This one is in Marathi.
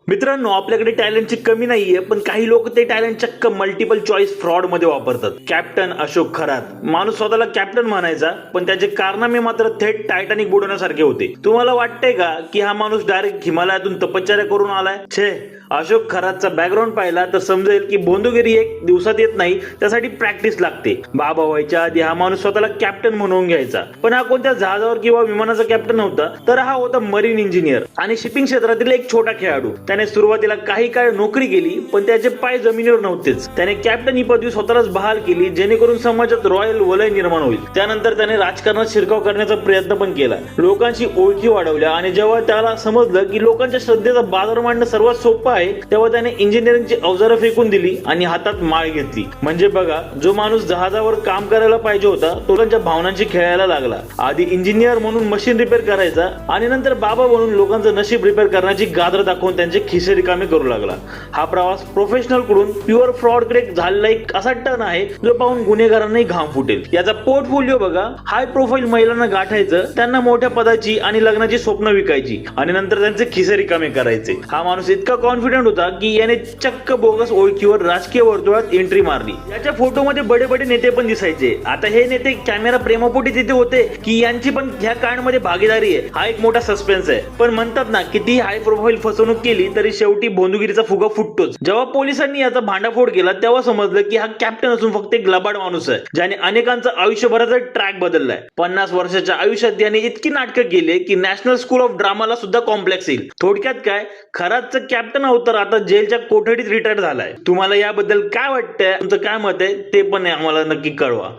मित्रांनो, आपल्याकडे टॅलेंटची कमी नाहीये, पण काही लोक ते टॅलेंट चक्क मल्टिपल चॉईस फ्रॉड मध्ये वापरतात. कॅप्टन अशोक खरात माणूस स्वतःला कॅप्टन म्हणायचा, पण त्याचे कारनामे मात्र थेट टायटॅनिक बुडवण्यासारखे होते. तुम्हाला वाटतंय का की हा माणूस डायरेक्ट हिमालयातून तपश्चर्या करून आलाय? छे, अशोक खरातचा बॅकग्राऊंड पाहिला तर समजेल की बोंदुगिरी एक दिवसात येत नाही, त्यासाठी प्रॅक्टिस लागते. बाबा व्हायच्या आधी हा माणूस स्वतःला कॅप्टन म्हणवून घ्यायचा, पण हा कोणत्या जहाजावर किंवा विमानाचा कॅप्टन नव्हता, तर हा होता मरीन इंजिनियर आणि शिपिंग क्षेत्रातील एक छोटा खेळाडू. त्याने सुरुवातीला काही काळ नोकरी केली, पण त्याचे पाय जमिनीवर नव्हतेच. त्याने कॅप्टन ही पदवी स्वतःलाच बहाल केली, जेणेकरून समाजात रॉयल वलय निर्माण होईल. त्यानंतर त्याने राजकारणात शिरकाव करण्याचा प्रयत्न पण केला, लोकांची ओळखी वाढवल्या, आणि जेव्हा त्याला समजलं की लोकांच्या श्रद्धेचा बाजार मांडणं सर्वात सोपं आहे, तेव्हा त्याने इंजिनिअरिंगची अवजारं फेकून दिली आणि हातात माळ घेतली. म्हणजे बघा, जो माणूस जहाजावर काम करायला पाहिजे होता, तो त्यांच्या भावनांची खेळायला लागला. आधी इंजिनियर म्हणून मशीन रिपेअर करायचा, आणि नंतर बाबा म्हणून लोकांचं नशीब रिपेअर करण्याची गाजर दाखवून त्यांचे खिसे रिकामे करू लागला. हा प्रवास प्रोफेशनल कडून प्युअर फ्रॉड कडे झालेला एक असा टर्न आहे, जो पाहून गुन्हेगारांनाही घाम फुटेल. याचा पोर्टफोलिओ बघा. हाय प्रोफाईल महिलांना गाठायचं, त्यांना मोठ्या पदाची आणि लग्नाची स्वप्न विकायची, आणि नंतर त्यांचे खिसे रिकामे करायचे. हा माणूस इतका कॉन्फिडंट होता की याने चक्क बोगस ओळखीवर राजकीय वर्तुळात एंट्री मारली. याच्या फोटोमध्ये बडे बडे नेते पण दिसायचे. आता हे नेते कॅमेरा प्रेमापोटी तिथे होते की यांची पण ह्या कांडमध्ये भागीदारी आहे, हा एक मोठा सस्पेन्स आहे. पण म्हणतात ना, किती हाय प्रोफाईल फसवणूक केली तरी शेवटी बोंदुगिरीचा फुगा फुटतोच. जेव्हा पोलिसांनी याचा भांडाफोड केला, तेव्हा समजलं की हा कॅप्टन असून फक्त एक लबाड माणूस आहे, ज्याने अनेकांचं आयुष्यभराचा ट्रॅक बदललाय. 50 वर्षाच्या आयुष्यात याने इतकी नाटकं केली की नॅशनल स्कूल ऑफ ड्रामाला सुद्धा कॉम्प्लेक्स येईल. थोडक्यात काय, खरातचं कॅप्टन अवतार आता जेलच्या कोठडीत रिटायर झालाय. तुम्हाला याबद्दल काय वाटतंय? तुमचं काय मत आहे ते पण आम्हाला नक्की कळवा.